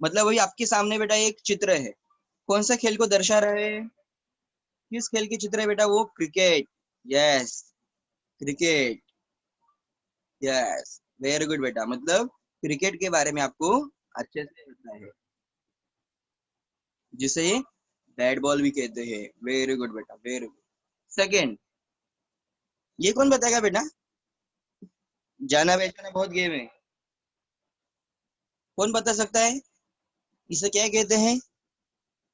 मतलब वही आपके सामने बेटा एक चित्र है, कौन सा खेल को दर्शा रहा है, किस खेल की चित्र है बेटा, वो cricket. Yes, cricket. Yes, very good बेटा, मतलब क्रिकेट के बारे में आपको अच्छे से पता है, जिसे बैट बॉल भी कहते हैं। वेरी गुड बेटा, वेरी गुड। सेकेंड, ये कौन बताएगा बेटा, जाना पहचाना बहुत गेम है, कौन बता सकता है, इसे क्या कहते हैं,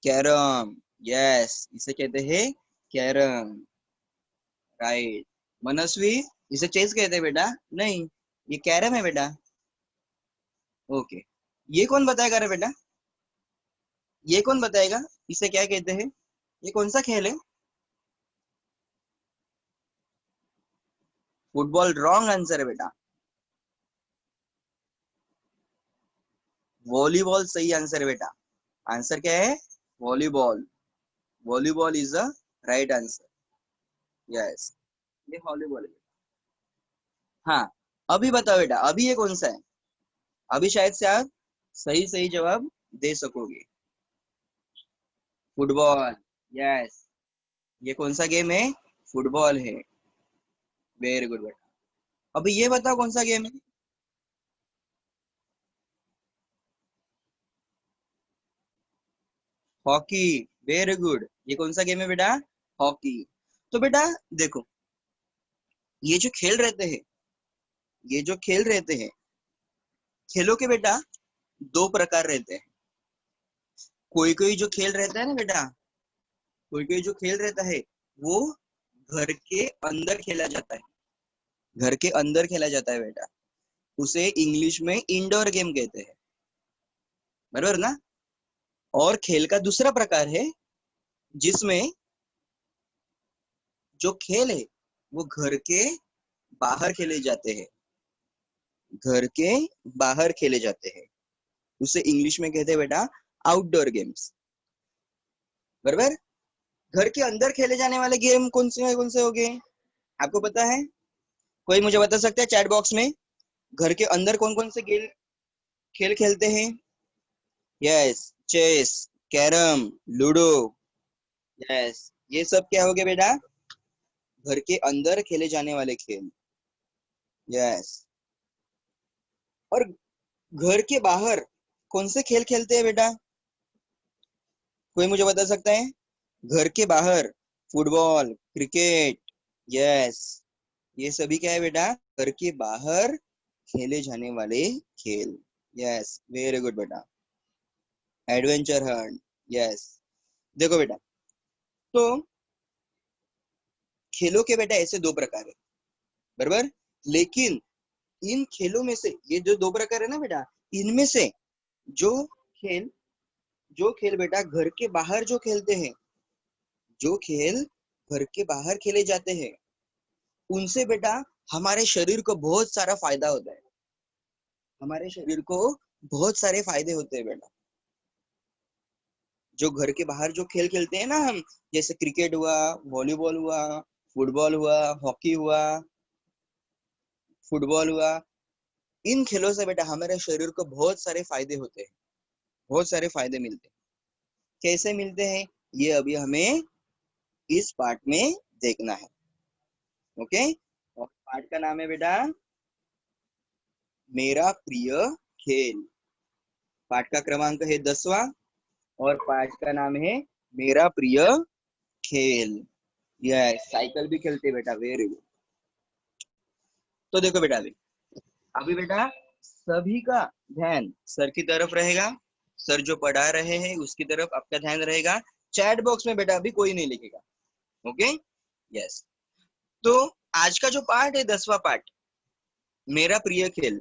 कैरम। यस, इसे कहते हैं कैरम, राइट। मनस्वी, इसे चेस कहते हैं बेटा, नहीं, ये कैरम है बेटा। ओके, ये कौन बताएगा रे बेटा, ये कौन बताएगा, इसे क्या कहते हैं, ये कौन सा खेल है, फुटबॉल रॉन्ग आंसर है बेटा, वॉलीबॉल सही आंसर है बेटा। आंसर क्या है, volleyball. Volleyball is the right answer. Yes, ये वॉलीबॉल है। हाँ, अभी बताओ बेटा, अभी ये कौन सा है, अभी शायद से आप सही सही जवाब दे सकोगे। फुटबॉल। यस, ये कौन सा गेम है, फुटबॉल है। वेरी गुड बेटा, अभी ये बताओ कौन सा गेम है, हॉकी। वेरी गुड, ये कौन सा गेम है बेटा, हॉकी। तो बेटा देखो, ये जो खेल रहते हैं, ये जो खेल रहते हैं, खेलों के बेटा दो प्रकार रहते हैं। कोई कोई जो खेल रहता है ना बेटा, कोई कोई जो खेल रहता है वो घर के अंदर खेला जाता है, घर के अंदर खेला जाता है बेटा, उसे इंग्लिश में इंडोर गेम कहते हैं, बराबर ना। और खेल का दूसरा प्रकार है जिसमें जो खेल है वो घर के बाहर खेले जाते हैं, घर के बाहर खेले जाते हैं, उसे इंग्लिश में कहते हैं बेटा आउटडोर गेम्स, बराबर। घर के अंदर खेले जाने वाले गेम कौन से हो गए, आपको पता है, कोई मुझे बता सकता है चैट बॉक्स में, घर के अंदर कौन कौन से खेल खेल खेलते हैं। Yes, chess, carrom, ludo. Yes, ये सब क्या हो गया बेटा, घर के अंदर खेले जाने वाले खेल। यस, और घर के बाहर कौन से खेल खेलते हैं बेटा, कोई मुझे बता सकता है, घर के बाहर फुटबॉल, क्रिकेट। यस, ये सभी क्या है बेटा, घर के बाहर खेले जाने वाले खेल। यस, वेरी गुड बेटा। Adventure Hunt. यस, देखो बेटा, तो खेलों के बेटा ऐसे दो प्रकार है, बराबर। लेकिन इन खेलों में से, ये जो दो प्रकार है ना बेटा, इनमें से जो खेल, जो खेल बेटा घर के बाहर जो खेलते हैं, जो खेल घर के बाहर खेले जाते हैं, उनसे बेटा हमारे शरीर को बहुत सारा फायदा होता है, हमारे शरीर को बहुत सारे फायदे होते हैं बेटा। जो घर के बाहर जो खेल खेलते हैं ना हम, जैसे क्रिकेट हुआ, वॉलीबॉल हुआ, फुटबॉल हुआ, हॉकी हुआ, फुटबॉल हुआ, इन खेलों से बेटा हमारे शरीर को बहुत सारे फायदे होते हैं, बहुत सारे फायदे मिलते हैं। कैसे मिलते हैं, ये अभी हमें इस पार्ट में देखना है। ओके, और पार्ट का नाम है बेटा मेरा प्रिय खेल। पाठ का क्रमांक है 10वां और पाठ का नाम है मेरा प्रिय खेल। यस, साइकिल भी खेलते बेटा, वेरी गुड। तो देखो बेटा, अभी अभी बेटा सभी का ध्यान सर की तरफ रहेगा, सर जो पढ़ा रहे हैं उसकी तरफ आपका ध्यान रहेगा, चैट बॉक्स में बेटा अभी कोई नहीं लिखेगा। Okay, yes. तो आज का जो पार्ट है 10वां पार्ट, मेरा प्रिय खेल,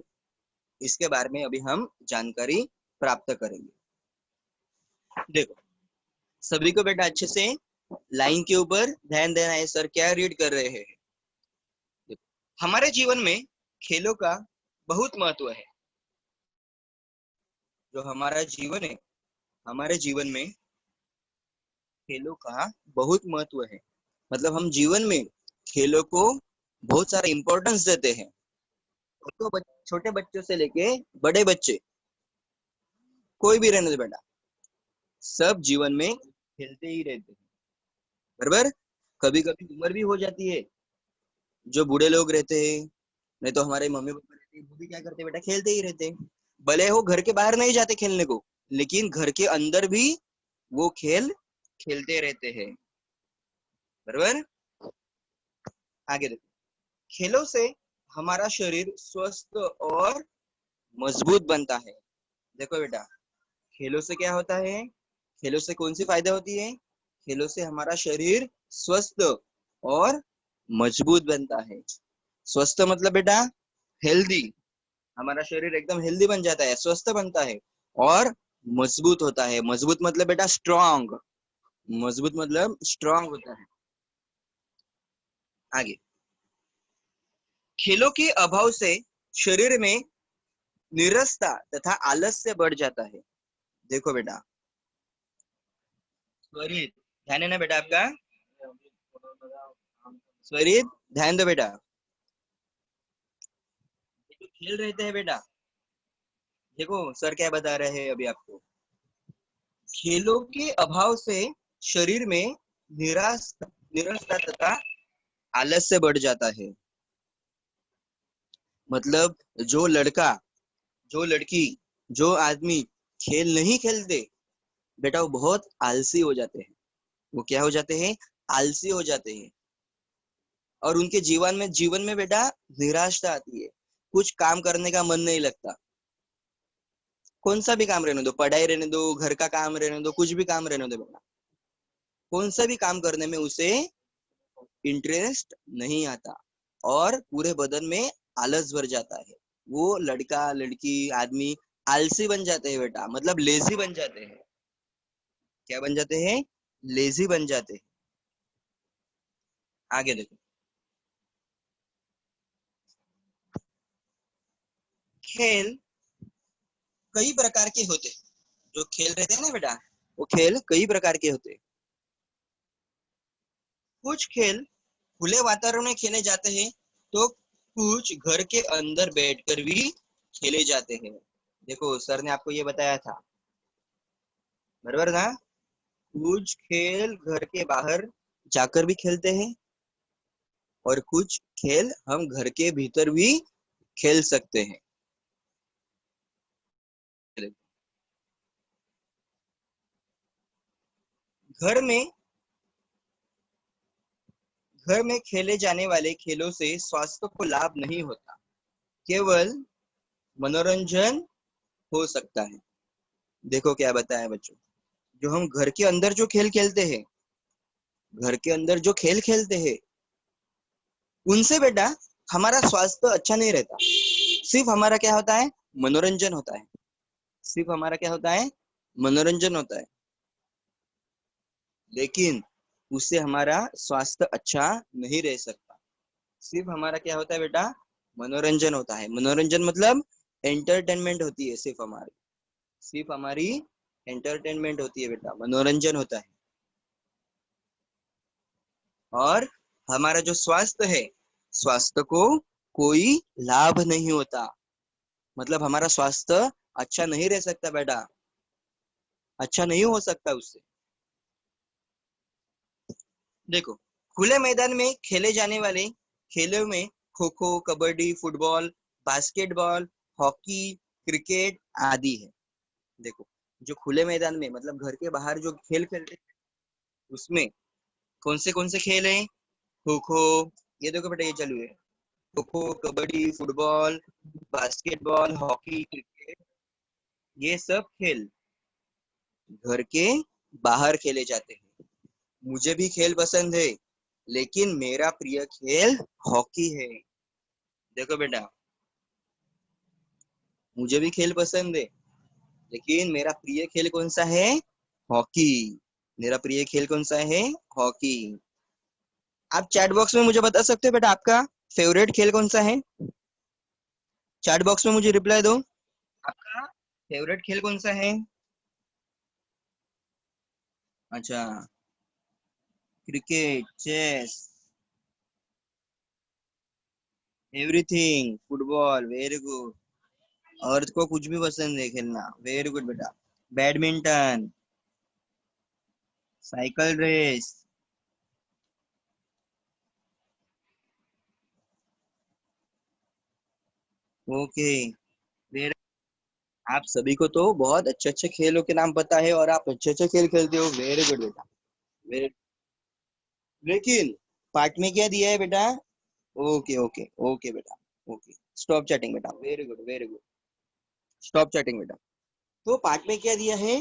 इसके बारे में अभी हम जानकारी प्राप्त करेंगे। देखो, सभी को बेटा अच्छे से लाइन के ऊपर ध्यान देना है, सर क्या रीड कर रहे हैं। हमारे जीवन में खेलों का बहुत महत्व है, जो हमारा जीवन है, हमारे जीवन में खेलों का बहुत महत्व है, मतलब हम जीवन में खेलों को बहुत सारा इंपॉर्टेंस देते हैं। तो छोटे बच्चों से लेके बड़े बच्चे कोई भी रहने दो बेटा, सब जीवन में खेलते ही रहते हैं, बराबर। कभी कभी उम्र भी हो जाती है, जो बूढ़े लोग रहते हैं, नहीं तो हमारे मम्मी पापा रहते हैं, वो भी क्या करते हैं बेटा, खेलते ही रहते हैं। भले वो घर के बाहर नहीं जाते खेलने को, लेकिन घर के अंदर भी वो खेल खेलते रहते हैं, बराबर। आगे देखो, खेलों से हमारा शरीर स्वस्थ और मजबूत बनता है। देखो बेटा, खेलों से क्या होता है, खेलों से कौन सी फायदा होती है, खेलों से हमारा शरीर स्वस्थ और मजबूत बनता है। स्वस्थ मतलब बेटा हेल्दी, हमारा शरीर एकदम हेल्दी बन जाता है, स्वस्थ बनता है। और मजबूत होता है, मजबूत मतलब बेटा स्ट्रांग, मजबूत मतलब स्ट्रांग होता है। आगे, खेलों के अभाव से शरीर में नीरसता तथा आलस्य बढ़ जाता है। देखो बेटा, स्वरित ध्यान है ना बेटा आपका, स्वरित ध्यान दो बेटा। ये जो खेल रहते हैं बेटा, देखो सर क्या बता रहे हैं अभी आपको, खेलों के अभाव से शरीर में निराशता तथा आलस्य बढ़ जाता है। मतलब जो लड़का, जो लड़की, जो आदमी खेल नहीं खेलते बेटा, वो बहुत आलसी हो जाते हैं। वो क्या हो जाते हैं, आलसी हो जाते हैं। और उनके जीवन में बेटा निराशा आती है, कुछ काम करने का मन नहीं लगता। कौन सा भी काम रहने दो, पढ़ाई रहने दो, घर का काम रहने दो, कुछ भी काम रहने दो बेटा, कौन सा भी काम करने में उसे इंटरेस्ट नहीं आता, और पूरे बदन में आलस भर जाता है। वो लड़का लड़की आदमी आलसी बन जाते हैं बेटा, मतलब लेजी बन जाते हैं। क्या बन जाते हैं, लेजी बन जाते हैं। आगे देखो, खेल कई प्रकार के होते हैं। जो खेल रहते हैं ना बेटा, वो खेल कई प्रकार के होते हैं। कुछ खेल खुले वातावरण में खेले जाते हैं, तो कुछ घर के अंदर बैठकर भी खेले जाते हैं। देखो सर ने आपको ये बताया था, बराबर ना। कुछ खेल घर के बाहर जाकर भी खेलते हैं, और कुछ खेल हम घर के भीतर भी खेल सकते हैं। घर में घर में खेले जाने वाले खेलों से स्वास्थ्य को लाभ नहीं होता, केवल मनोरंजन हो सकता है। देखो क्या बताया बच्चों, जो हम घर के अंदर जो खेल खेलते हैं, घर के अंदर जो खेल खेलते हैं, उनसे बेटा हमारा स्वास्थ्य अच्छा नहीं रहता। सिर्फ हमारा क्या होता है, मनोरंजन होता है। सिर्फ हमारा क्या होता है, मनोरंजन होता है। लेकिन उससे हमारा स्वास्थ्य अच्छा नहीं रह सकता। सिर्फ हमारा क्या होता है बेटा, मनोरंजन होता है। मनोरंजन मतलब एंटरटेनमेंट होती है, सिर्फ हमारी एंटरटेनमेंट होती है बेटा, मनोरंजन होता है। और हमारा जो स्वास्थ्य है, स्वास्थ्य को कोई लाभ नहीं होता। मतलब हमारा स्वास्थ्य अच्छा नहीं रह सकता बेटा, अच्छा नहीं हो सकता उससे। देखो, खुले मैदान में खेले जाने वाले खेलों में kho kho, kabaddi, football, basketball, hockey, cricket आदि है। देखो, जो खुले मैदान में मतलब घर के बाहर जो खेल खेलते हैं, उसमें कौन से खेल हैं, खो खो, ये देखो बेटा ये चालू है, kho kho, kabaddi, football, basketball, hockey, cricket, ये सब खेल घर के बाहर खेले जाते हैं। मुझे भी खेल पसंद है, लेकिन मेरा प्रिय खेल हॉकी है। देखो बेटा, मुझे भी खेल पसंद है, लेकिन मेरा प्रिय खेल कौन सा है, हॉकी। मेरा प्रिय खेल कौन सा है, हॉकी। आप चैट बॉक्स में मुझे बता सकते हो बेटा, आपका फेवरेट खेल कौन सा है। चैट बॉक्स में मुझे रिप्लाई दो, आपका फेवरेट खेल कौन सा है। अच्छा, cricket, chess, everything, football, very good. और को कुछ भी पसंद है खेलना, वेरी गुड बेटा। Badminton, cycle race, okay. फिर आप सभी को तो बहुत अच्छे अच्छे खेलों के नाम पता है और आप अच्छे अच्छे खेल खेलते हो, वेरी गुड बेटा, वेरी। लेकिन पार्ट में क्या दिया है बेटा? ओके ओके ओके बेटा, ओके। स्टॉप चैटिंग बेटा, very good very good. Stop chatting बेटा। तो पार्ट में क्या दिया है?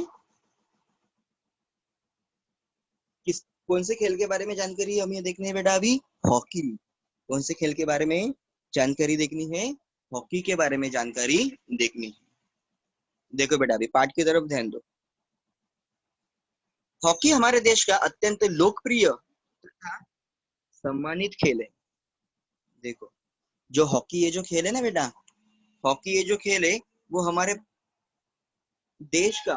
किस कौन से खेल के बारे में जानकारी हमें देखनी है बेटा अभी? हॉकी। कौन से खेल के बारे में जानकारी देखनी है? हॉकी के बारे में जानकारी देखनी है। देखो बेटा अभी पाठ की तरफ ध्यान दो। हॉकी हमारे देश का अत्यंत लोकप्रिय तथा सम्मानित खेल है। देखो, जो हॉकी ये जो खेल है ना बेटा, हॉकी ये जो खेल है वो देश का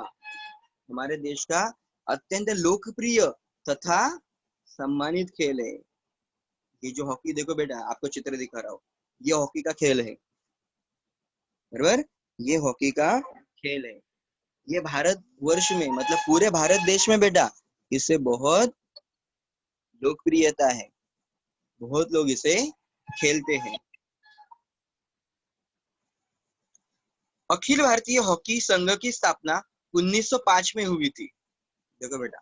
हमारे देश का अत्यंत लोकप्रिय तथा सम्मानित खेल है। ये जो हॉकी देखो बेटा, आपको चित्र दिखा रहा हूँ, ये हॉकी का खेल है, बराबर। ये हॉकी का खेल है। ये भारत वर्ष में मतलब पूरे भारत देश में बेटा इससे बहुत लोकप्रियता है, बहुत लोग इसे खेलते हैं। अखिल भारतीय हॉकी संघ की स्थापना 1905 में हुई थी। देखो बेटा,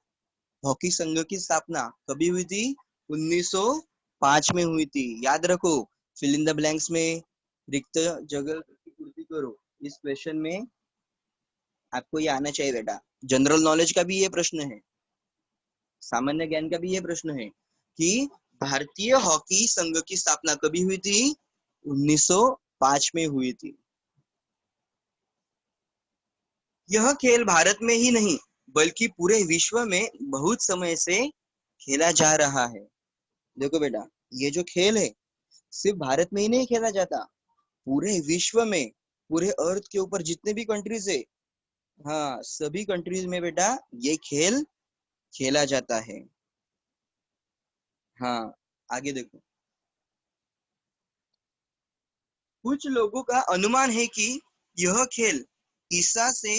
हॉकी संघ की स्थापना कभी हुई थी? 1905 में हुई थी। याद रखो, फिल इन द ब्लैंक्स में रिक्त जगह की पूर्ति करो। इस क्वेश्चन में आपको ये आना चाहिए बेटा। जनरल नॉलेज का भी ये प्रश्न है, सामान्य ज्ञान का भी ये प्रश्न है कि भारतीय हॉकी संघ की स्थापना कभी हुई थी? 1905 में हुई थी। यह खेल भारत में ही नहीं बल्कि पूरे विश्व में बहुत समय से खेला जा रहा है। देखो बेटा, ये जो खेल है सिर्फ भारत में ही नहीं खेला जाता, पूरे विश्व में, पूरे अर्थ के ऊपर जितने भी कंट्रीज है, हाँ सभी कंट्रीज में बेटा ये खेल खेला जाता है। हाँ, आगे देखो। कुछ लोगों का अनुमान है कि यह खेल ईसा से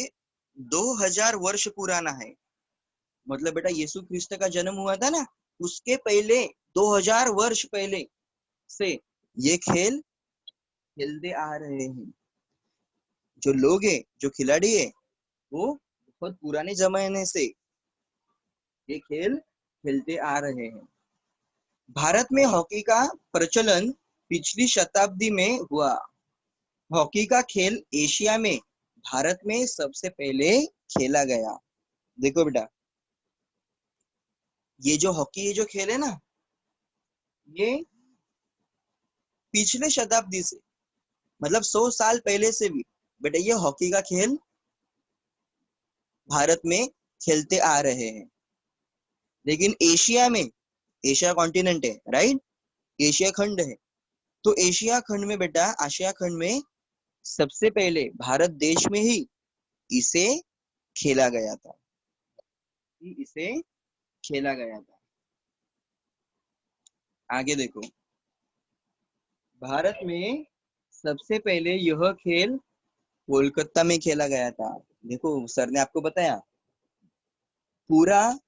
2000 वर्ष पुराना है। मतलब बेटा यीशु ख्रिस्त का जन्म हुआ था ना, उसके पहले 2000 वर्ष पहले से ये खेल खेलते आ रहे हैं। जो लोग हैं, जो खिलाड़ी है, वो बहुत पुराने जमाने से ये खेल खेलते आ रहे हैं। भारत में हॉकी का प्रचलन पिछली शताब्दी में हुआ। हॉकी का खेल एशिया में भारत में सबसे पहले खेला गया। देखो बेटा, ये जो हॉकी ये जो खेल है ना, ये पिछले शताब्दी से मतलब 100 साल पहले से भी बेटा ये हॉकी का खेल भारत में खेलते आ रहे हैं। लेकिन एशिया में, एशिया कॉन्टिनेंट है राइट, एशिया खंड है, तो एशिया खंड में बेटा, आशिया खंड में सबसे पहले भारत देश में ही इसे खेला गया था, इसे खेला गया था। आगे देखो, भारत में सबसे पहले यह खेल कोलकाता में खेला गया था। देखो सर ने आपको बताया, पूरा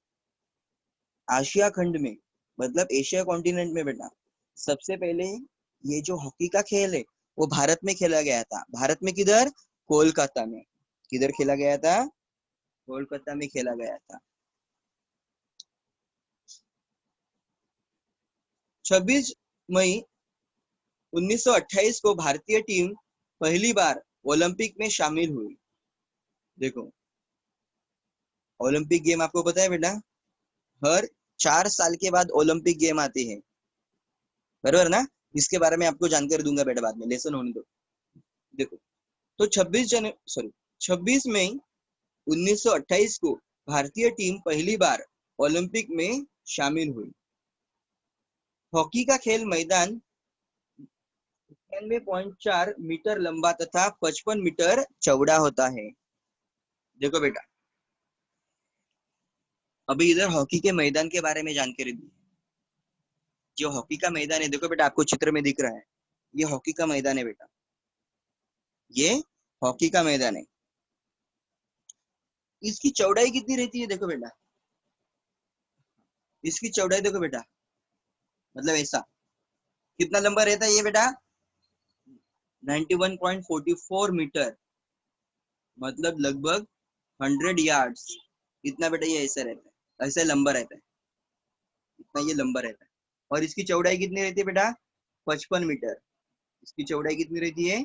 आशिया खंड में मतलब एशिया कॉन्टिनेंट में बेटा सबसे पहले ये जो हॉकी का खेल है वो भारत में खेला गया था। भारत में किधर? कोलकाता में। किधर खेला गया था? कोलकाता में खेला गया था। 26 मई 1928 को भारतीय टीम पहली बार ओलंपिक में शामिल हुई। देखो, ओलंपिक गेम आपको पता है बेटा, हर 4 साल के बाद ओलंपिक गेम आती है, बराबर ना? इसके बारे में आपको जानकारी दूंगा बेटा बाद में, लेसन होने दो। देखो, तो 26 मई 1928 को भारतीय टीम पहली बार ओलंपिक में शामिल हुई। हॉकी का खेल मैदान 91.4 मीटर लंबा तथा 55 मीटर चौड़ा होता है। देखो बेटा, अभी इधर हॉकी के मैदान के बारे में जानकारी दी। जो हॉकी का मैदान है, देखो बेटा आपको चित्र में दिख रहा है, ये हॉकी का मैदान है बेटा, ये हॉकी का मैदान है। इसकी चौड़ाई कितनी रहती है, देखो बेटा, इसकी चौड़ाई देखो बेटा, मतलब ऐसा कितना लंबा रहता है ये बेटा, 91.44 मीटर, मतलब लगभग 100 यार्ड्स। इतना बेटा ये ऐसा रहता है, ऐसा लंबा रहता है, इतना ये लंबा रहता है। और इसकी चौड़ाई कितनी रहती है बेटा, 55 मीटर। इसकी चौड़ाई कितनी रहती है,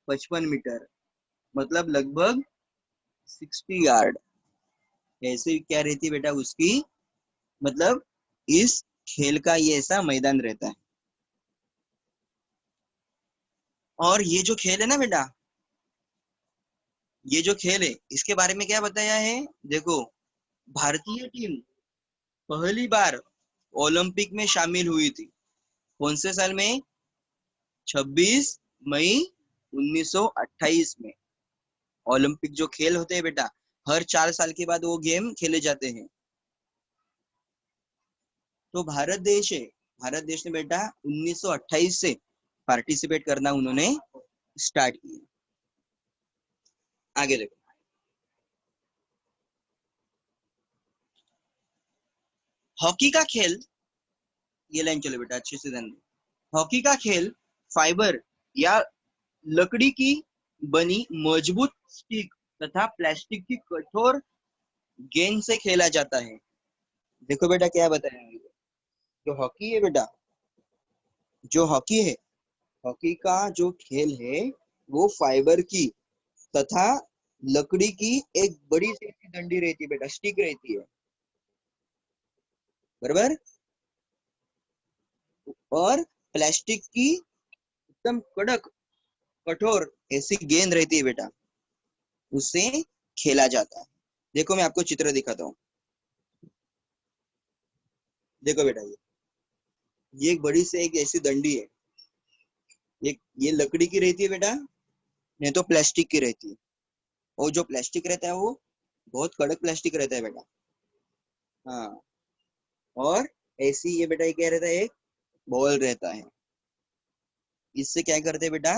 55 मीटर, मतलब लगभग 60 यार्ड। ऐसे क्या रहती है बेटा उसकी, मतलब इस खेल का ये ऐसा मैदान रहता है। और ये जो खेल है ना बेटा, ये जो खेल है इसके बारे में क्या बताया है, देखो, भारतीय टीम पहली बार ओलंपिक में शामिल हुई थी, कौन से साल में, 26 मई 1928 में। ओलंपिक जो खेल होते हैं बेटा, हर 4 साल के बाद वो गेम खेले जाते हैं। तो भारत देश ने बेटा 1928 से पार्टिसिपेट करना उन्होंने स्टार्ट किया। आगे देखो, हॉकी का खेल, ये लाइन चलो बेटा अच्छे से ध्यान दो। हॉकी का खेल फाइबर या लकड़ी की बनी मजबूत स्टिक तथा प्लास्टिक की कठोर गेंद से खेला जाता है। देखो बेटा क्या बताया है, जो हॉकी है बेटा, जो हॉकी है, हॉकी का जो खेल है वो फाइबर की तथा लकड़ी की एक बड़ी सी डंडी रहती है बेटा, स्टिक रहती है, बराबर, और प्लास्टिक की एकदम कड़क कठोर ऐसी गेंद रहती है बेटा, उससे खेला जाता है। देखो मैं आपको चित्र दिखाता हूँ, देखो बेटा, ये एक बड़ी सी एक ऐसी डंडी है, ये लकड़ी की रहती है बेटा, नहीं तो प्लास्टिक की रहती है। और जो प्लास्टिक रहता है वो बहुत कड़क प्लास्टिक रहता है बेटा। हाँ, और ऐसी ये बेटा ये क्या रहता है, एक बॉल रहता है, इससे क्या करते हैं बेटा,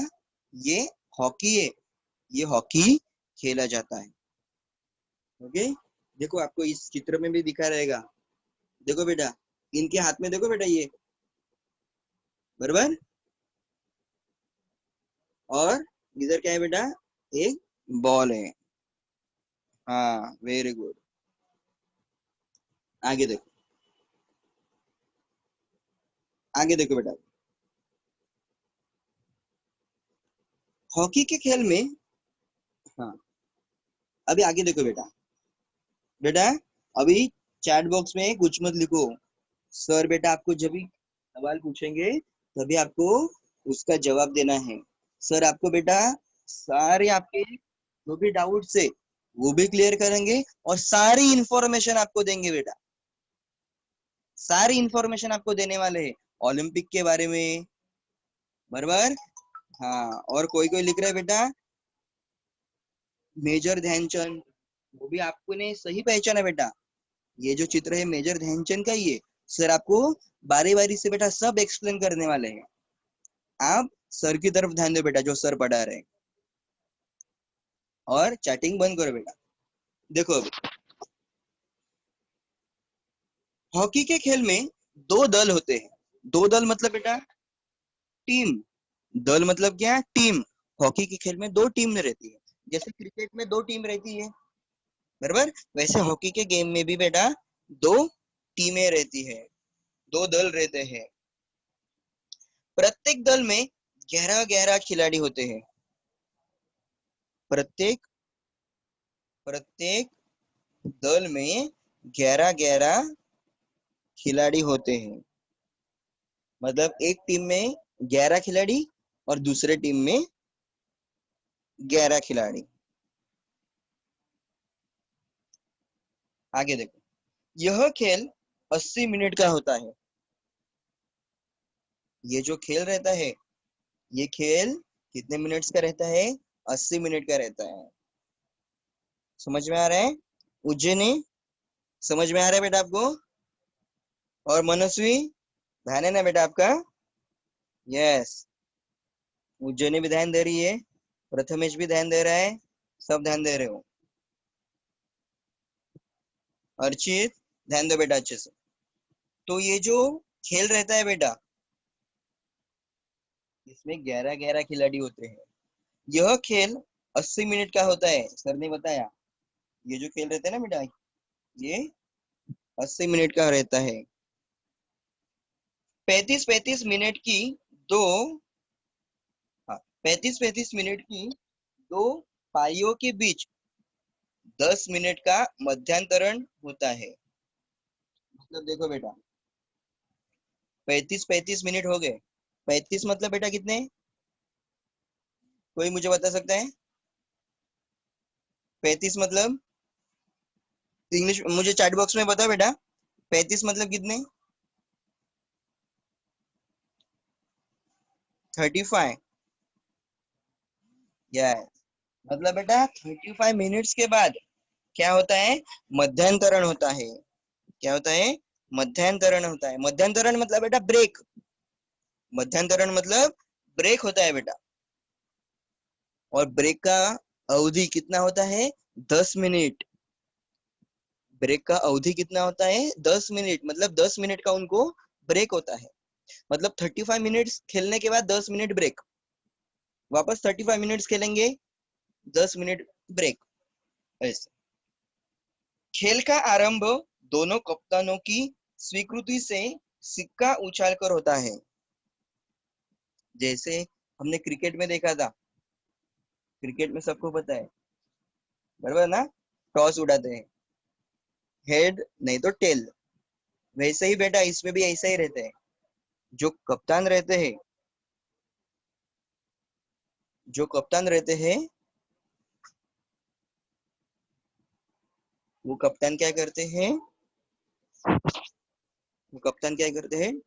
ये हॉकी है, ये हॉकी खेला जाता है। ओके, देखो आपको इस चित्र में भी दिखा रहेगा, देखो बेटा, इनके हाथ में देखो बेटा ये, बराबर, और इधर क्या है बेटा, एक बॉल है। हाँ, वेरी गुड। आगे देखो, आगे देखो बेटा, हॉकी के खेल में, हाँ, अभी आगे देखो बेटा, बेटा अभी चैट बॉक्स में कुछ मत लिखो, सर बेटा आपको जब भी सवाल पूछेंगे तभी आपको उसका जवाब देना है। सर आपको बेटा सारे आपके जो भी डाउट से वो भी क्लियर करेंगे और सारी इंफॉर्मेशन आपको देंगे बेटा, सारी इंफॉर्मेशन आपको देने वाले हैं ओलंपिक के बारे में, बराबर। हाँ, और कोई कोई लिख रहा है बेटा मेजर ध्यानचंद, वो भी आपको ने सही पहचाना बेटा, ये जो चित्र है मेजर ध्यानचंद का ही है। सर आपको बारी बारी से बेटा सब एक्सप्लेन करने वाले हैं, आप सर की तरफ ध्यान दो बेटा, जो सर पढ़ा रहे हैं, और चैटिंग बंद करो बेटा। देखो अभी, हॉकी के खेल में दो दल होते हैं, दो दल मतलब बेटा टीम, दल मतलब क्या है, टीम। हॉकी के खेल में दो टीम रहती है, जैसे क्रिकेट में दो टीम रहती है, बराबर, वैसे हॉकी के गेम में भी बेटा दो टीमें रहती है, दो दल रहते हैं। प्रत्येक दल में 11-11 खिलाड़ी होते हैं, प्रत्येक प्रत्येक दल में 11-11 खिलाड़ी होते हैं, मतलब एक टीम में 11 खिलाड़ी और दूसरे टीम में 11 खिलाड़ी। आगे देखो, यह खेल 80 मिनट का होता है, ये जो खेल रहता है, ये खेल कितने मिनट्स का रहता है, 80 मिनट का रहता है। समझ में आ रहा है उज्जैनी, समझ में आ रहा है बेटा आपको, और मनस्वी, ध्यान है ना बेटा आपका, यस, उज्जैनी भी ध्यान दे रही है, प्रथमेश भी ध्यान दे रहा है, सब ध्यान दे रहे हो। अर्चित ध्यान दो बेटा अच्छे से। तो ये जो खेल रहता है बेटा, इसमें 11-11 खिलाड़ी होते हैं। यह खेल 80 मिनट का होता है, सर ने बताया। ये जो खेल रहता है ना बेटा, ये 80 मिनट का रहता है। 35-35 मिनट की दो, हाँ 35-35 मिनट की दो पारियों के बीच 10 मिनट का मध्यांतरण होता है। मतलब देखो बेटा, 35-35 मिनट हो गए। 35 मतलब बेटा कितने, कोई मुझे बता सकता है? 35 मतलब इंग्लिश मुझे चैट बॉक्स में बताओ बेटा, 35 मतलब कितने? 35। यस, मतलब बेटा 35 मिनट्स के बाद क्या होता है? मध्यांतरण होता है। क्या होता है? मध्यांतरण होता है। मध्यांतरण मतलब बेटा ब्रेक। मध्यांतरण मतलब ब्रेक होता है बेटा। और ब्रेक का अवधि कितना होता है? 10 मिनट। ब्रेक का अवधि कितना होता है? 10 मिनट। मतलब 10 मिनट का उनको ब्रेक होता है। मतलब 35 मिनट्स खेलने के बाद 10 मिनट ब्रेक, वापस 35 मिनट्स खेलेंगे, 10 मिनट ब्रेक। ऐसे खेल का आरंभ दोनों कप्तानों की स्वीकृति से सिक्का उछालकर होता है। जैसे हमने क्रिकेट में देखा था, क्रिकेट में सबको पता है बराबर ना, टॉस उड़ाते हैं, हेड नहीं तो टेल। वैसे ही बेटा इसमें भी ऐसा ही रहता है। जो कप्तान रहते हैं, जो कप्तान रहते हैं, वो कप्तान क्या करते हैं? वो कप्तान क्या करते हैं?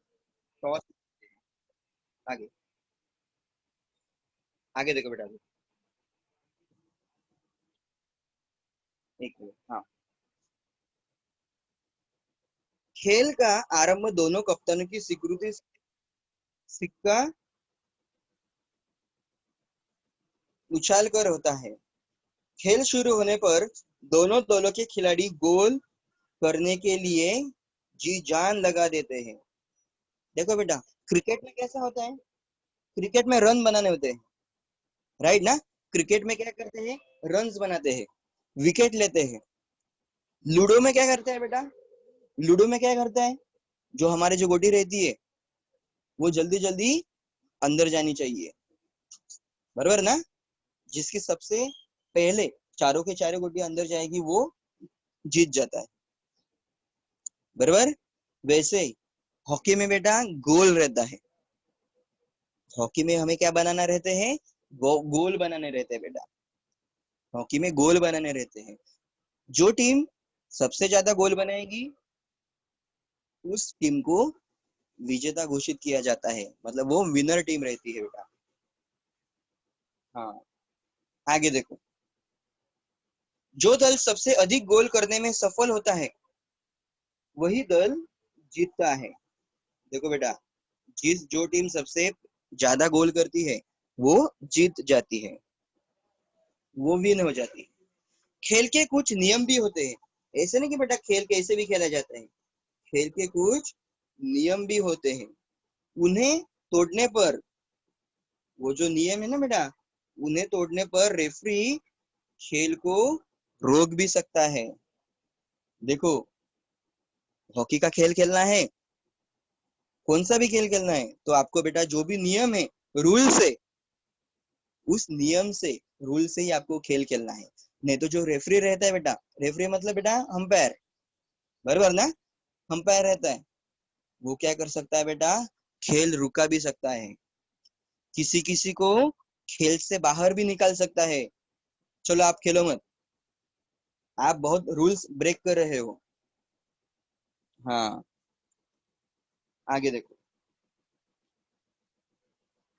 टॉस। आगे, आगे देखो बेटा, एक मिनट, हाँ। खेल का आरंभ दोनों कप्तानों की स्वीकृति से सिक्का उछाल कर होता है। खेल शुरू होने पर दोनों दलों के खिलाड़ी गोल करने के लिए जी जान लगा देते हैं। देखो बेटा, क्रिकेट में कैसा होता है? क्रिकेट में रन बनाने होते हैं, राइट ना? क्रिकेट में क्या करते हैं? रन्स बनाते हैं, विकेट लेते हैं। लूडो में क्या करते हैं बेटा? लूडो में क्या करता है? जो हमारे जो गोटी रहती है, वो जल्दी जल्दी अंदर जानी चाहिए, बराबर ना? जिसकी सबसे पहले चारों के चारों गोटी अंदर जाएगी, वो जीत जाता है, बराबर? वैसे ही हॉकी में बेटा गोल रहता है। हॉकी में हमें क्या बनाना रहते हैं? गोल बनाने रहते हैं बेटा। हॉकी में गोल बनाने रहते हैं। जो टीम सबसे ज्यादा गोल बनाएगी, उस टीम को विजेता घोषित किया जाता है। मतलब वो विनर टीम रहती है बेटा। हाँ, आगे देखो। जो दल सबसे अधिक गोल करने में सफल होता है, वही दल जीतता है। देखो बेटा, जो टीम सबसे ज्यादा गोल करती है, वो जीत जाती है, वो विन हो जाती है। खेल के कुछ नियम भी होते हैं। ऐसे नहीं कि बेटा खेल कैसे भी खेला जाता है। खेल के कुछ नियम भी होते हैं। उन्हें तोड़ने पर, वो जो नियम है ना बेटा, उन्हें तोड़ने पर रेफरी खेल को रोक भी सकता है। देखो, हॉकी का खेल खेलना है, कौन सा भी खेल खेलना है, तो आपको बेटा जो भी नियम है, रूल से, उस नियम से, रूल से ही आपको खेल खेलना है। नहीं तो जो रेफरी रहता है बेटा, रेफरी मतलब बेटा अंपायर, बराबर ना? अंपायर रहता है, वो क्या कर सकता है बेटा? खेल रुका भी सकता है, किसी किसी को खेल से बाहर भी निकाल सकता है। चलो आप खेलो मत, आप बहुत रूल्स ब्रेक कर रहे हो। हाँ, आगे देखो।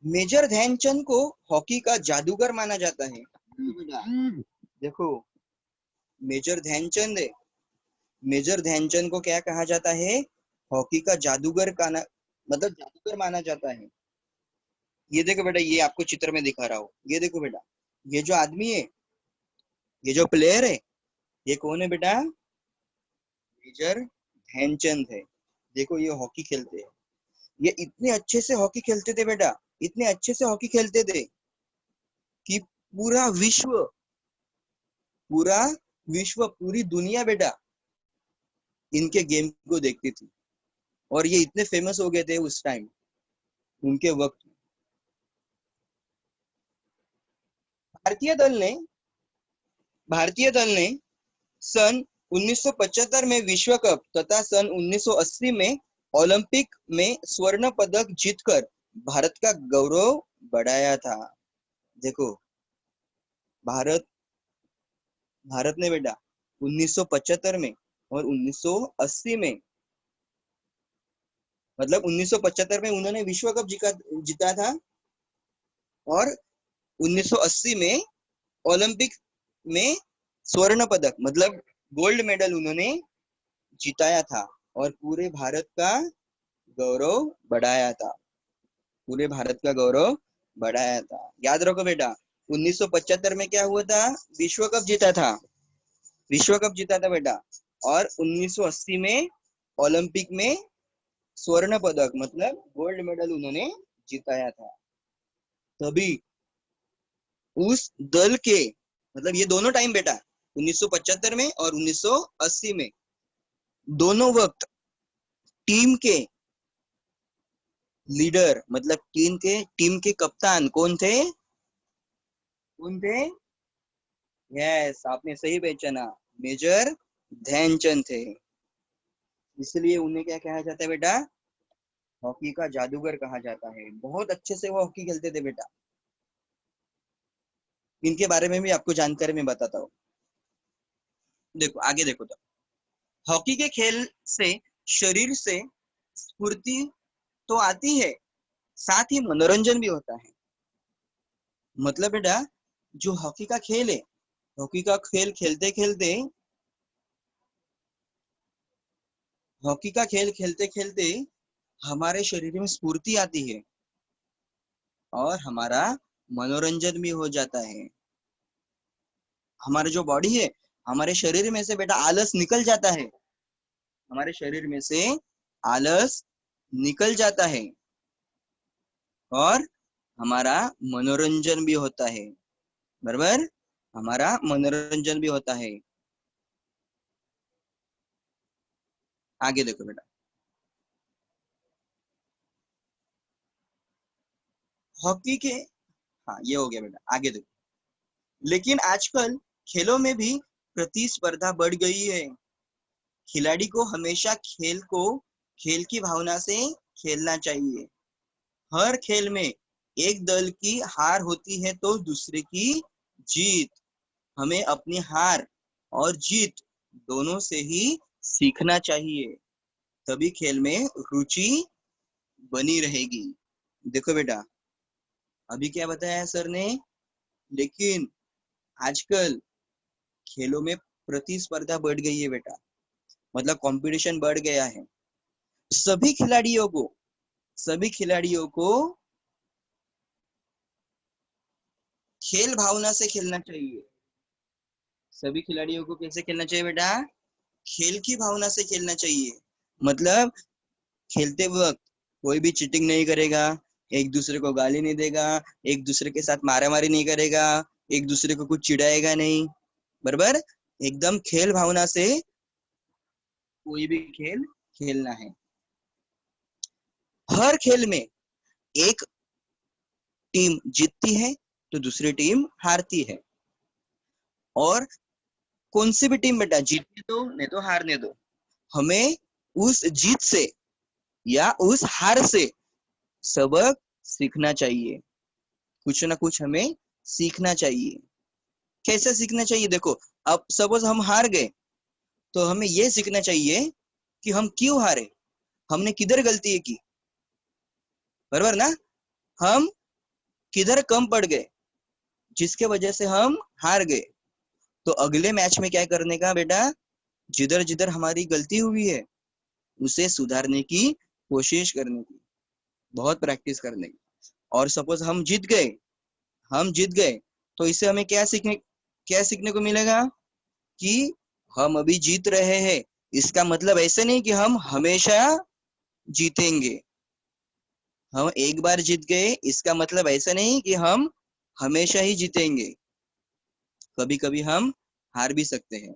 मेजर ध्यानचंद को हॉकी का जादूगर माना जाता है। देखो, मेजर ध्यानचंद है, मेजर ध्यानचंद को क्या कहा जाता है? हॉकी का जादूगर का मतलब जादूगर माना जाता है। ये देखो बेटा, ये आपको चित्र में दिखा रहा हूँ। ये देखो बेटा, ये जो आदमी है, ये जो प्लेयर है, ये कौन है बेटा? मेजर ध्यानचंद है। देखो ये हॉकी खेलते हैं, ये इतने अच्छे से हॉकी खेलते थे बेटा, इतने अच्छे से हॉकी खेलते थे कि पूरा विश्व, पूरा विश्व, पूरी दुनिया बेटा इनके गेम को देखती थी। और ये इतने फेमस हो गए थे उस टाइम, उनके वक्त। भारतीय दल ने भारतीय दल ने सन 1975 में विश्व कप तथा सन 1980 में ओलंपिक में स्वर्ण पदक जीतकर भारत का गौरव बढ़ाया था। देखो भारत भारत ने बेटा 1975 में और 1980 में, मतलब 1975 में उन्होंने विश्व कप जीता था, और 1980 में ओलंपिक में स्वर्ण पदक मतलब गोल्ड मेडल उन्होंने जिताया था और पूरे भारत का गौरव बढ़ाया था, पूरे भारत का गौरव बढ़ाया था। याद रखो बेटा 1975 में क्या हुआ था, विश्व कप जीता था, विश्व कप जीता था बेटा। और 1980 में ओलंपिक में स्वर्ण पदक मतलब गोल्ड मेडल उन्होंने जिताया था। तभी उस दल के, मतलब ये दोनों टाइम बेटा 1975 में और 1980 में, दोनों वक्त टीम के लीडर मतलब टीम के कप्तान कौन थे, कौन थे? यस, आपने सही पहचाना, मेजर ध्यानचंद थे। इसलिए उन्हें क्या कहा जाता है बेटा, हॉकी का जादूगर कहा जाता है। बहुत अच्छे से वो हॉकी खेलते थे बेटा। इनके बारे में भी आपको जानकारी मैं बताता हूँ। देखो आगे देखो, तो हॉकी के खेल से शरीर से स्फूर्ति तो आती है, साथ ही मनोरंजन भी होता है। मतलब बेटा जो हॉकी का खेल है, हॉकी का खेल खेलते खेलते, हॉकी का खेल खेलते खेलते हमारे शरीर में स्फूर्ति आती है और हमारा मनोरंजन भी हो जाता है। हमारे जो बॉडी है, हमारे शरीर में से बेटा आलस निकल जाता है, हमारे शरीर में से आलस निकल जाता है और हमारा मनोरंजन भी होता है। बराबर, हमारा मनोरंजन भी होता है। आगे देखो बेटा, हॉकी के, हाँ ये हो गया बेटा, आगे देखो। लेकिन आजकल खेलों में भी प्रतिस्पर्धा बढ़ गई है। खिलाड़ी को हमेशा खेल की भावना से खेलना चाहिए। हर खेल में एक दल की हार होती है तो दूसरे की जीत। हमें अपनी हार और जीत दोनों से ही सीखना चाहिए, तभी खेल में रुचि बनी रहेगी। देखो बेटा अभी क्या बताया सर ने, लेकिन आजकल खेलों में प्रतिस्पर्धा बढ़ गई है बेटा, मतलब कंपटीशन बढ़ गया है। सभी खिलाड़ियों को सभी खिलाड़ियों को खेल भावना से खेलना चाहिए। सभी खिलाड़ियों को कैसे खेलना चाहिए बेटा, खेल की भावना से खेलना चाहिए। मतलब खेलते वक्त कोई भी चीटिंग नहीं करेगा, एक दूसरे को गाली नहीं देगा, एक दूसरे के साथ मारामारी नहीं करेगा, एक दूसरे को कुछ चिढ़ाएगा नहीं। बराबर, एकदम खेल भावना से कोई भी खेल खेलना है। हर खेल में एक टीम जीतती है तो दूसरी टीम हारती है, और कौन सी भी टीम बेटा जीतने दो नहीं तो हारने दो, हमें उस जीत से या उस हार से सबक सीखना चाहिए। कुछ ना कुछ हमें सीखना चाहिए। कैसे सीखना चाहिए, देखो अब सपोज हम हार गए तो हमें यह सीखना चाहिए कि हम क्यों हारे, हमने किधर गलती की, बराबर ना, हम किधर कम पड़ गए जिसके वजह से हम हार गए। तो अगले मैच में क्या करने का बेटा, जिधर जिधर हमारी गलती हुई है उसे सुधारने की कोशिश करने की, बहुत प्रैक्टिस करने की। और सपोज हम जीत गए तो इससे हमें क्या सीखने को मिलेगा कि हम अभी जीत रहे हैं, इसका मतलब ऐसे नहीं कि हम हमेशा जीतेंगे। हम एक बार जीत गए इसका मतलब ऐसा नहीं कि हम हमेशा ही जीतेंगे, कभी कभी हम हार भी सकते हैं।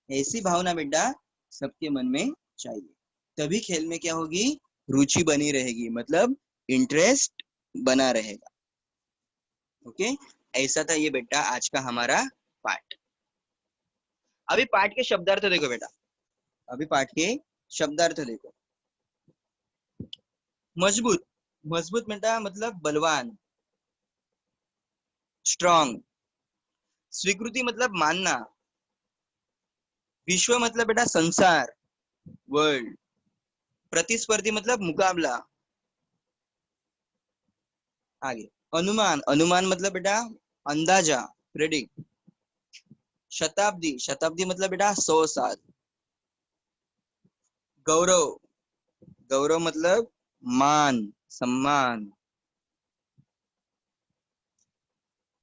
ऐसी भावना बेटा सबके मन में चाहिए, तभी खेल में क्या होगी, रुचि बनी रहेगी, मतलब इंटरेस्ट बना रहेगा। ओके, ऐसा था ये बेटा आज का हमारा पाठ। अभी पाठ के शब्दार्थ देखो बेटा, अभी पाठ के शब्दार्थ देखो। मजबूत, मजबूत बेटा मतलब बलवान, स्ट्रॉन्ग। स्वीकृति मतलब मानना। विश्व मतलब बेटा संसार, वर्ल्ड। प्रतिस्पर्धी मतलब मुकाबला। आगे अनुमान, अनुमान मतलब बेटा अंदाजा, प्रेडिक्ट। शताब्दी, शताब्दी मतलब बेटा 100 साल। गौरव, गौरव मतलब मान, सम्मान।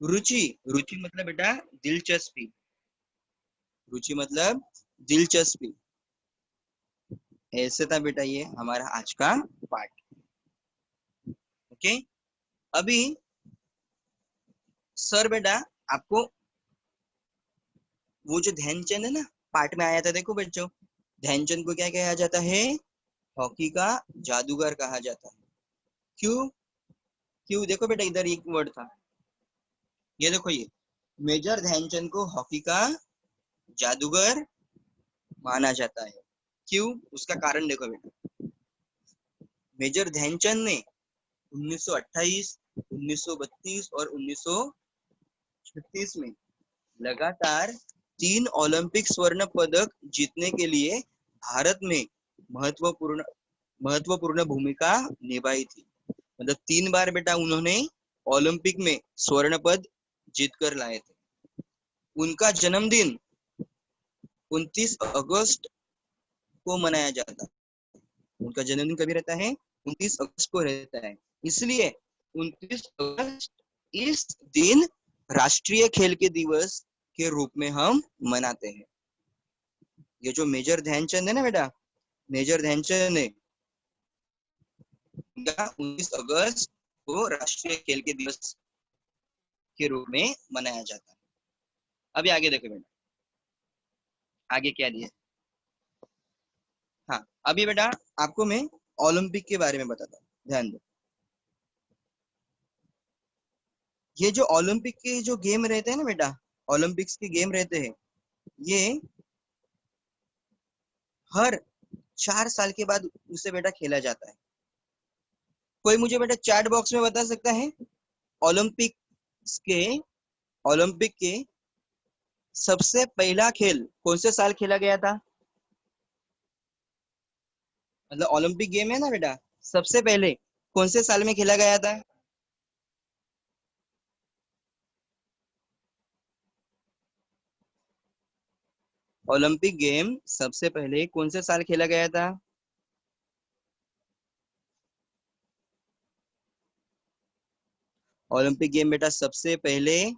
रुचि, रुचि मतलब बेटा दिलचस्पी, रुचि मतलब दिलचस्पी। ऐसे था बेटा ये हमारा आज का पाठ। ओके, अभी सर बेटा आपको वो जो ध्यानचंद है ना, पाठ में आया था, देखो बच्चों, ध्यानचंद को क्या कहा जाता है, हॉकी का जादूगर कहा जाता है। क्यों, क्यों, देखो बेटा इधर एक वर्ड था, ये देखो, ये मेजर ध्यानचंद को हॉकी का जादूगर माना जाता है। क्यों, उसका कारण देखो बेटा, मेजर ध्यानचंद ने 1928, 1932 और 1936 में लगातार 3 ओलंपिक स्वर्ण पदक जीतने के लिए भारत में महत्वपूर्ण महत्वपूर्ण भूमिका निभाई थी। मतलब 3 बार बेटा उन्होंने ओलंपिक में स्वर्ण पद जीत कर लाए थे। उनका जन्मदिन 29 अगस्त को मनाया जाता है। उनका जन्मदिन कभी रहता है, 29 अगस्त को रहता है, इसलिए 29 अगस्त इस दिन राष्ट्रीय खेल के दिवस के रूप में हम मनाते हैं। ये जो मेजर ध्यानचंद है ना बेटा, मेजर ध्यानचंद ने 19 अगस्त को राष्ट्रीय खेल के दिवस के रूप में मनाया जाता है। अभी आगे देखो बेटा, आगे क्या दिया। हाँ, अभी बेटा आपको मैं ओलंपिक के बारे में बताता हूँ, ध्यान दो। ये जो ओलंपिक के जो गेम रहते हैं ना बेटा, ओलंपिक्स के गेम रहते हैं, ये हर 4 साल के बाद उसे बेटा खेला जाता है। कोई मुझे बेटा चैट बॉक्स में बता सकता है, ओलंपिक्स के ओलंपिक के सबसे पहला खेल कौन से साल खेला गया था? मतलब ओलंपिक गेम है ना बेटा, सबसे पहले कौन से साल में खेला गया था? ओलंपिक गेम सबसे पहले कौन से साल खेला गया था? ओलंपिक गेम बेटा सबसे पहले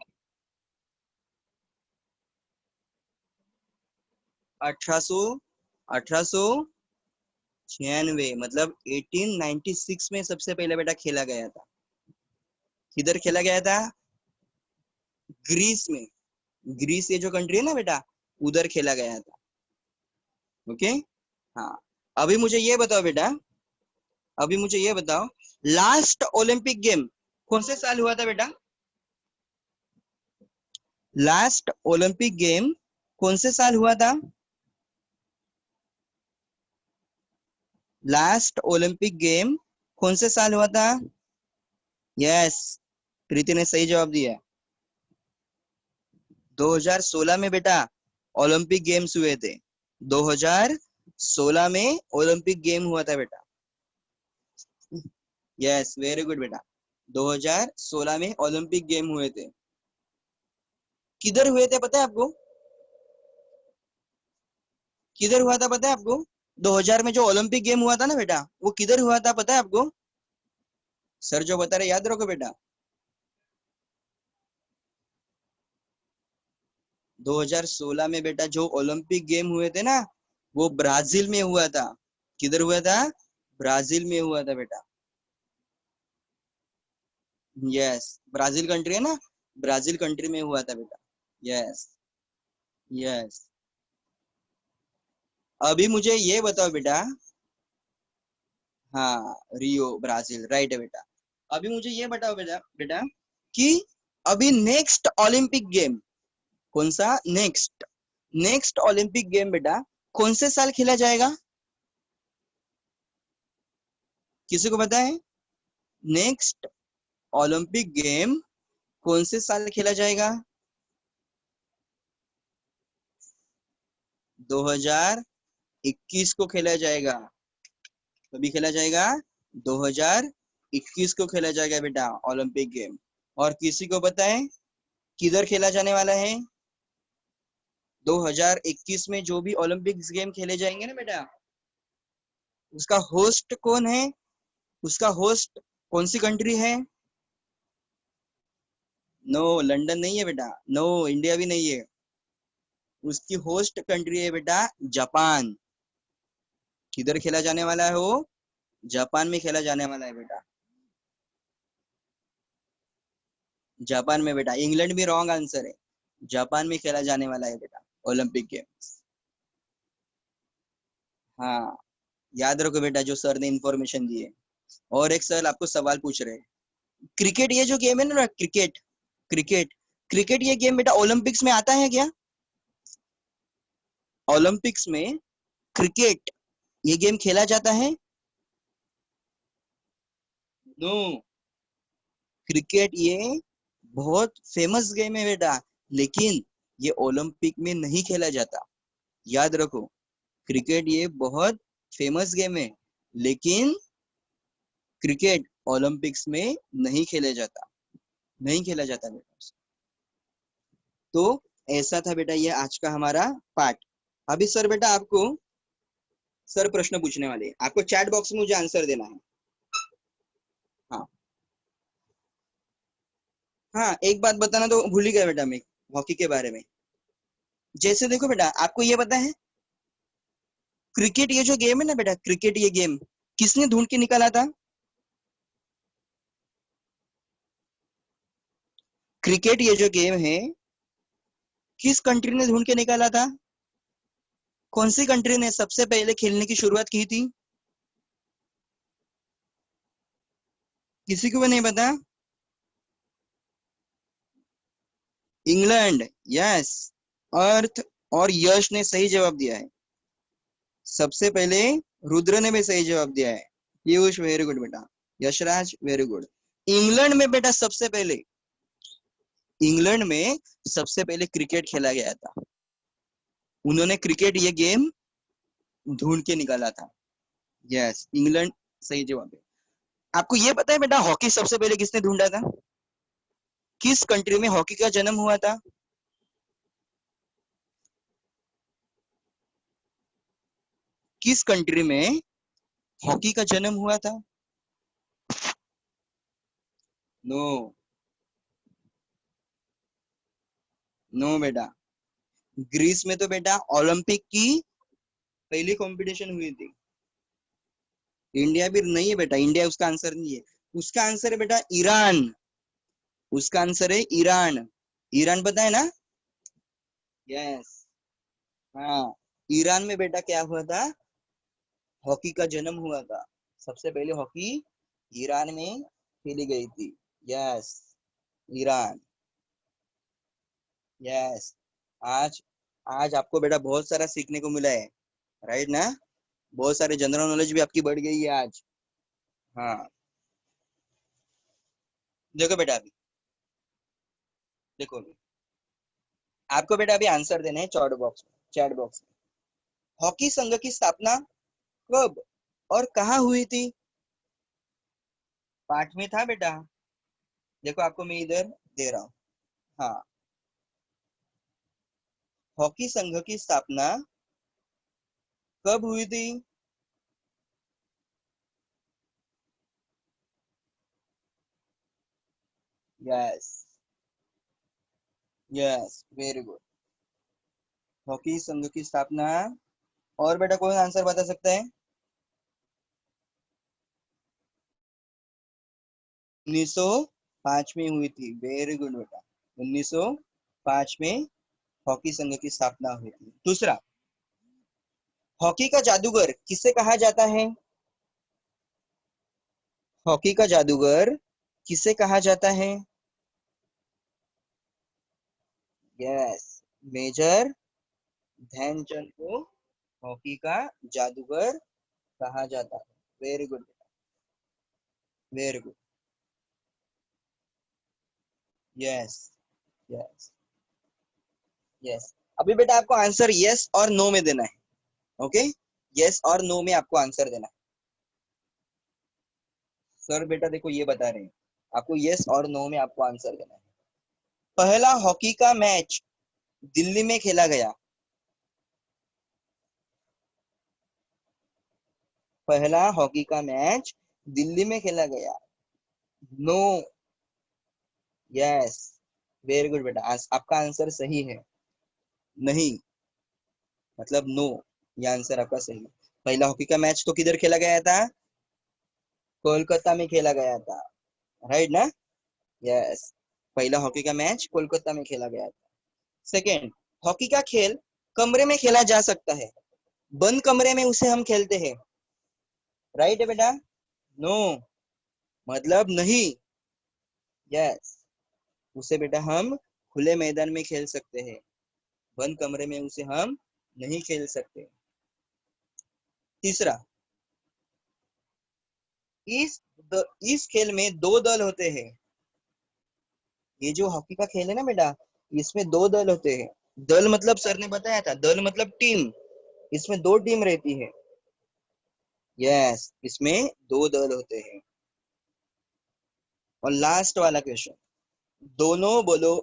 1800 1896 मतलब 1896 में सबसे पहले बेटा खेला गया था। किधर खेला गया था? ग्रीस में। ग्रीस ये जो कंट्री है ना बेटा, उधर खेला गया था। ओके, हाँ। अभी मुझे ये बताओ बेटा, अभी मुझे ये बताओ, लास्ट ओलंपिक गेम कौन से साल हुआ था बेटा? लास्ट ओलंपिक गेम कौन से साल हुआ था? लास्ट ओलंपिक गेम कौन से साल हुआ था? यस, प्रीति ने सही जवाब दिया। 2016 में बेटा ओलंपिक गेम्स हुए थे। 2016 में ओलंपिक गेम हुआ था बेटा। यस, वेरी गुड बेटा, 2016 में ओलंपिक गेम हुए थे। किधर हुए थे पता है आपको? किधर हुआ था पता है आपको? 2000 में जो ओलंपिक गेम हुआ था ना बेटा, वो किधर हुआ था पता है आपको? सर जो बता रहे याद रखो बेटा। 2016 में बेटा जो ओलंपिक गेम हुए थे ना, वो ब्राजील में हुआ था। किधर हुआ था? ब्राजील में हुआ था बेटा। यस, ब्राजील कंट्री है ना, ब्राजील कंट्री में हुआ था बेटा। यस। यस। अभी मुझे ये बताओ बेटा। हाँ, रियो ब्राजील, राइट है बेटा। अभी मुझे ये बताओ बेटा बेटा कि अभी नेक्स्ट ओलंपिक गेम कौन सा? नेक्स्ट नेक्स्ट ओलंपिक गेम बेटा कौन से साल खेला जाएगा? किसी को पता है? नेक्स्ट ओलंपिक गेम कौन से साल खेला जाएगा? 2021 को खेला जाएगा। कभी खेला जाएगा? 2021 को खेला जाएगा बेटा ओलंपिक गेम। और किसी को पता है किधर खेला जाने वाला है? 2021 में जो भी ओलंपिक्स गेम खेले जाएंगे ना बेटा, उसका होस्ट कौन है? उसका होस्ट कौन सी कंट्री है? नो, लंदन नहीं है बेटा। नो, इंडिया भी नहीं है। उसकी होस्ट कंट्री है बेटा जापान। किधर खेला जाने वाला है वो? जापान में खेला जाने वाला है बेटा। जापान में बेटा। इंग्लैंड भी रॉन्ग आंसर है। जापान में खेला जाने वाला है बेटा ओलंपिक गेम्स। हाँ, याद रखो बेटा जो सर ने इंफॉर्मेशन दी है। और एक सर आपको सवाल पूछ रहे हैं। क्रिकेट ये जो गेम है ना, क्रिकेट क्रिकेट क्रिकेट ये गेम बेटा ओलंपिक्स में आता है क्या? ओलंपिक्स में क्रिकेट ये गेम खेला जाता है? नो। क्रिकेट ये बहुत फेमस गेम है बेटा, लेकिन ये ओलंपिक में नहीं खेला जाता। याद रखो, क्रिकेट ये बहुत फेमस गेम है, लेकिन क्रिकेट ओलंपिक्स में नहीं खेला जाता। नहीं खेला जाता बेटा। तो ऐसा था बेटा ये आज का हमारा पार्ट। अभी सर बेटा आपको सर प्रश्न पूछने वाले हैं, आपको चैट बॉक्स में मुझे आंसर देना है। हाँ। हाँ, एक बात बताना तो भूल ही गया बेटा मैं, हॉकी के बारे में। जैसे देखो बेटा, आपको ये पता है क्रिकेट ये जो गेम है ना बेटा, क्रिकेट ये गेम किसने ढूंढ के निकाला था? क्रिकेट ये जो गेम है किस कंट्री ने ढूंढ के निकाला था? कौन सी कंट्री ने सबसे पहले खेलने की शुरुआत की थी? किसी को भी नहीं पता? इंग्लैंड। यस। अर्थ और यश ने सही जवाब दिया है। सबसे पहले रुद्र ने भी सही जवाब दिया है। पीयूष वेरी गुड बेटा। Yashraj very good. इंग्लैंड में बेटा सबसे पहले, इंग्लैंड में सबसे पहले क्रिकेट खेला गया था। उन्होंने क्रिकेट ये गेम ढूंढ के निकाला था। यस, इंग्लैंड सही जवाब है। आपको ये पता है बेटा हॉकी सबसे पहले किसने ढूंढा था? किस कंट्री में हॉकी का जन्म हुआ था? किस कंट्री में हॉकी का जन्म हुआ था? नो। नो बेटा। ग्रीस में तो बेटा ओलंपिक की पहली कंपटीशन हुई थी। इंडिया भी नहीं है बेटा, इंडिया उसका आंसर नहीं है। उसका आंसर है बेटा ईरान। उसका आंसर है ईरान। ईरान पता है ना? यस। हाँ, ईरान में बेटा क्या हुआ था? हॉकी का जन्म हुआ था। सबसे पहले हॉकी ईरान में खेली गई थी। Yes, Iran. यस। आज आज आपको बेटा बहुत सारा सीखने को मिला है, राइट ना? बहुत सारे जनरल नॉलेज भी आपकी बढ़ गई है आज। हाँ। देखो बेटा अभी, देखो अभी आपको बेटा अभी आंसर देने हैं चैट बॉक्स में। हॉकी संघ की स्थापना कब और कहाँ हुई थी? पाठ में था बेटा। देखो आपको मैं इधर दे रहा हूँ। हाँ, हॉकी संघ की स्थापना कब हुई थी? Yes. Yes, very good. Hockey संघ की स्थापना और बेटा कौन आंसर बता सकता है? 1905 में हुई थी। वेरी गुड बेटा, 1905 में हॉकी संघ की स्थापना हुई थी। दूसरा, हॉकी का जादूगर किसे कहा जाता है? हॉकी का जादूगर किसे कहा जाता है? यस, मेजर ध्यानचंद को हॉकी का जादूगर कहा जाता है। Very good, very good. Yes, yes, yes. अभी बेटा आपको आंसर यस और नो में देना है। ओके, यस और नो में आपको आंसर देना है। सर बेटा देखो ये बता रहे हैं, आपको यस और नो में आपको आंसर देना है। पहला हॉकी का मैच दिल्ली में खेला गया। पहला हॉकी का मैच दिल्ली में खेला गया। नो। यस, वेरी गुड बेटा, आपका आंसर सही है। नहीं मतलब नो, ये आंसर आपका सही है। पहला हॉकी का मैच तो किधर खेला गया था? कोलकाता में खेला गया था, राइट ना? यस, पहला हॉकी का मैच कोलकाता में खेला गया था। सेकेंड, हॉकी का खेल कमरे में खेला जा सकता है, बंद कमरे में उसे हम खेलते हैं। राइट है बेटा? नो मतलब नहीं। यस, उसे बेटा हम खुले मैदान में खेल सकते हैं, बंद कमरे में उसे हम नहीं खेल सकते। तीसरा, इस इस खेल में दो दल होते हैं। ये जो हॉकी का खेल है ना बेटा, इसमें दो दल होते हैं। दल मतलब सर ने बताया था, दल मतलब टीम। इसमें दो टीम रहती है। यस, इसमें दो दल होते हैं। और लास्ट वाला क्वेश्चन, दोनों बोलो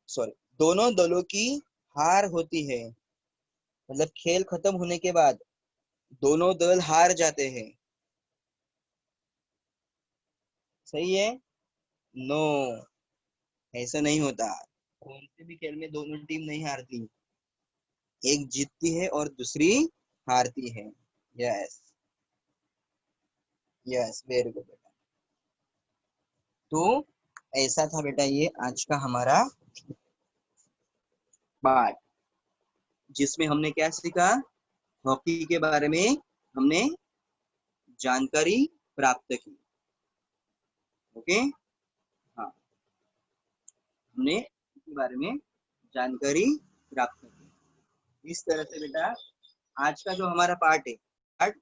सॉरी दोनों दलों की हार होती है। मतलब खेल खत्म होने के बाद दोनों दल हार जाते हैं। सही है? नो, ऐसा नहीं होता। कौन से भी खेल में दोनों टीम नहीं हारती, एक जीतती है और दूसरी हारती है। यस, यस, वेरी गुड बेटा। तो ऐसा था बेटा ये आज का हमारा पार्ट, जिसमें हमने क्या सीखा? हॉकी के बारे में हमने जानकारी प्राप्त की। ओके, हाँ, हमने इसके बारे में जानकारी प्राप्त की। इस तरह से बेटा आज का जो हमारा पार्ट है, पार्ट